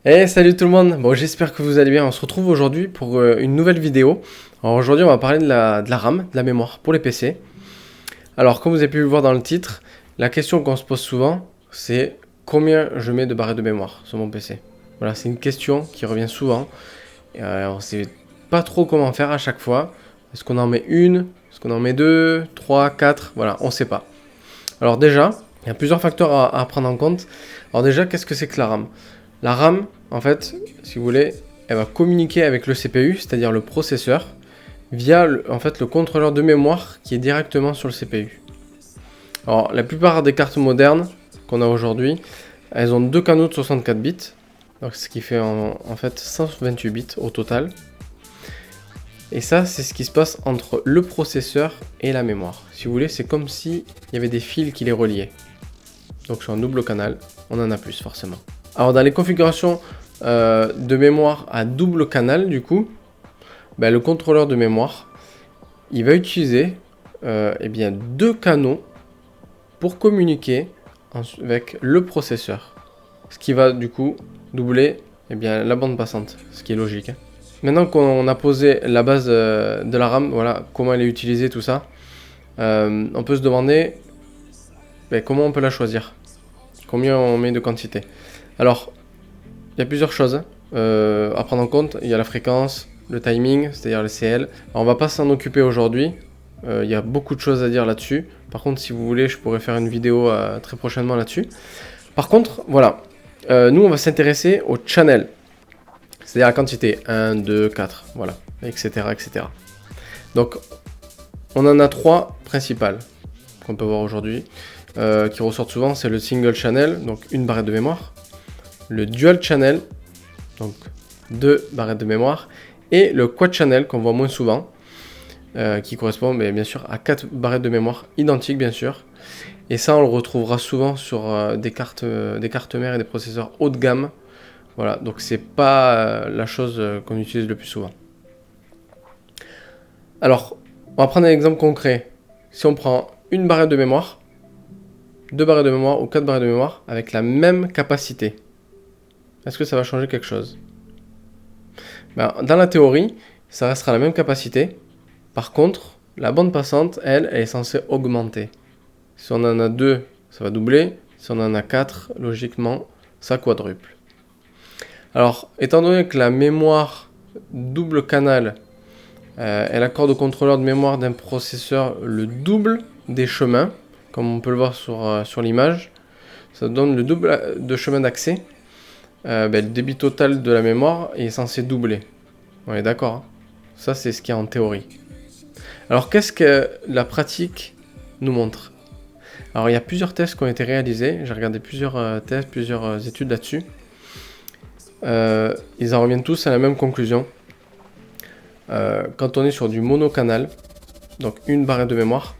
Hey, salut tout le monde. Bon, j'espère que vous allez bien. On se retrouve aujourd'hui pour une nouvelle vidéo. Alors aujourd'hui, on va parler de la RAM, de la mémoire pour les PC. Alors, comme vous avez pu le voir dans le titre, la question qu'on se pose souvent, c'est combien je mets de barrettes de mémoire sur mon PC. Voilà, c'est une question qui revient souvent. Et, on ne sait pas trop comment faire à chaque fois. Est-ce qu'on en met une? Est-ce qu'on en met deux? Trois? Quatre? Voilà, on ne sait pas. Alors déjà, il y a plusieurs facteurs à prendre en compte. Alors déjà, qu'est-ce que c'est que la RAM? La RAM, en fait, si vous voulez, elle va communiquer avec le CPU, c'est-à-dire le processeur, via le contrôleur de mémoire qui est directement sur le CPU. Alors, la plupart des cartes modernes qu'on a aujourd'hui, elles ont deux canaux de 64 bits, donc ce qui fait en fait 128 bits au total. Et ça, c'est ce qui se passe entre le processeur et la mémoire. Si vous voulez, c'est comme s'il y avait des fils qui les reliaient. Donc sur un double canal, on en a plus forcément. Alors dans les configurations de mémoire à double canal, du coup, le contrôleur de mémoire, il va utiliser deux canaux pour communiquer avec le processeur. Ce qui va du coup doubler la bande passante, ce qui est logique. Maintenant qu'on a posé la base de la RAM, voilà comment elle est utilisée, tout ça, on peut se demander comment on peut la choisir. Combien on met de quantité. Alors, il y a plusieurs choses à prendre en compte. Il y a la fréquence, le timing, c'est-à-dire le CL. Alors, on va pas s'en occuper aujourd'hui. Il y a beaucoup de choses à dire là-dessus. Par contre, si vous voulez, je pourrais faire une vidéo très prochainement là-dessus. Par contre, voilà. Nous, on va s'intéresser au channel. C'est-à-dire la quantité 1, 2, 4, voilà, etc., etc. Donc, on en a trois principales qu'on peut voir aujourd'hui. Qui ressortent souvent, c'est le single channel, donc une barrette de mémoire, le dual channel, donc deux barrettes de mémoire, et le quad channel qu'on voit moins souvent, qui correspond bien sûr à 4 barrettes de mémoire identiques bien sûr. Et ça, on le retrouvera souvent sur des cartes mères et des processeurs haut de gamme. Voilà, donc c'est pas la chose qu'on utilise le plus souvent. Alors, on va prendre un exemple concret. Si on prend une barrette de mémoire, 2 barrettes de mémoire ou 4 barrettes de mémoire avec la même capacité. Est-ce que ça va changer quelque chose? Dans la théorie, ça restera la même capacité. Par contre, la bande passante, elle est censée augmenter. Si on en a 2, ça va doubler. Si on en a 4, logiquement, ça quadruple. Alors, étant donné que la mémoire double canal, elle accorde au contrôleur de mémoire d'un processeur le double des chemins, comme on peut le voir sur l'image, ça donne le double de chemin d'accès. Le débit total de la mémoire est censé doubler. On est d'accord, hein? Ça, c'est ce qu'il y a en théorie. Alors, qu'est-ce que la pratique nous montre? Alors, il y a plusieurs tests qui ont été réalisés. J'ai regardé plusieurs tests, plusieurs études là-dessus. Ils en reviennent tous à la même conclusion. Quand on est sur du monocanal, donc une barrette de mémoire,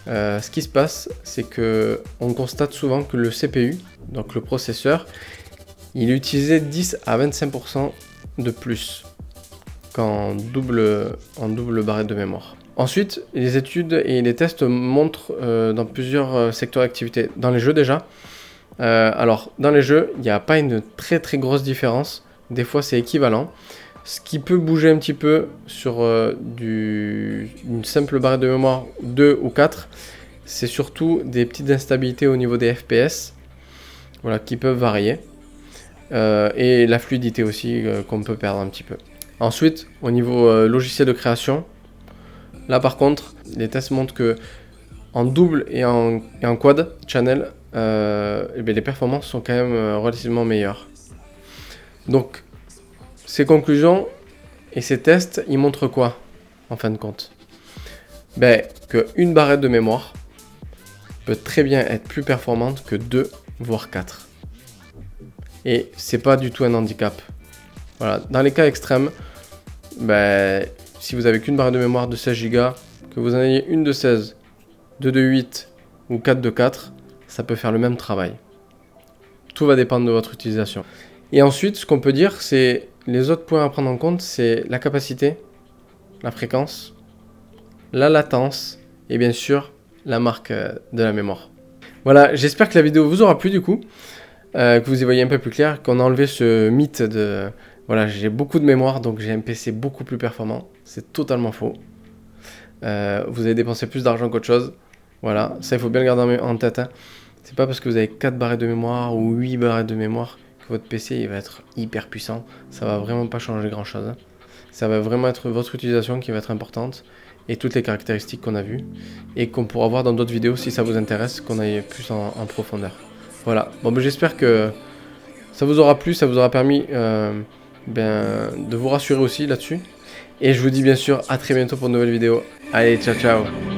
ce qui se passe, c'est que on constate souvent que le CPU, donc le processeur, il est utilisé 10 à 25% de plus qu'en double barrette de mémoire. Ensuite, les études et les tests montrent dans plusieurs secteurs d'activité. Dans les jeux déjà, alors dans les jeux, il n'y a pas une très très grosse différence. Des fois, c'est équivalent. Ce qui peut bouger un petit peu sur une simple barrette de mémoire 2 ou 4, c'est surtout des petites instabilités au niveau des FPS, voilà, qui peuvent varier. Et la fluidité aussi qu'on peut perdre un petit peu. Ensuite, au niveau logiciel de création, là par contre, les tests montrent que en double et en quad channel, les performances sont quand même relativement meilleures. Donc, ces conclusions et ces tests, ils montrent quoi, en fin de compte? Qu'une barrette de mémoire peut très bien être plus performante que 2, voire 4. Et c'est pas du tout un handicap. Voilà. Dans les cas extrêmes, si vous avez qu'une barrette de mémoire de 16 Go, que vous en ayez une de 16, 2 de 8 ou 4 de 4, ça peut faire le même travail. Tout va dépendre de votre utilisation. Et ensuite, ce qu'on peut dire, c'est les autres points à prendre en compte, c'est la capacité, la fréquence, la latence et bien sûr la marque de la mémoire. Voilà, j'espère que la vidéo vous aura plu du coup. que vous y voyez un peu plus clair, qu'on a enlevé ce mythe de voilà, j'ai beaucoup de mémoire donc j'ai un PC beaucoup plus performant. C'est totalement faux. Vous avez dépensé plus d'argent qu'autre chose. Voilà, ça il faut bien le garder en tête. Hein. C'est pas parce que vous avez 4 barrettes de mémoire ou 8 barrettes de mémoire que votre PC il va être hyper puissant. Ça va vraiment pas changer grand chose. Hein. Ça va vraiment être votre utilisation qui va être importante et toutes les caractéristiques qu'on a vues et qu'on pourra voir dans d'autres vidéos si ça vous intéresse, qu'on aille plus en profondeur. Voilà, bon, ben, j'espère que ça vous aura plu, ça vous aura permis de vous rassurer aussi là-dessus. Et je vous dis bien sûr à très bientôt pour une nouvelle vidéo. Allez, ciao ciao.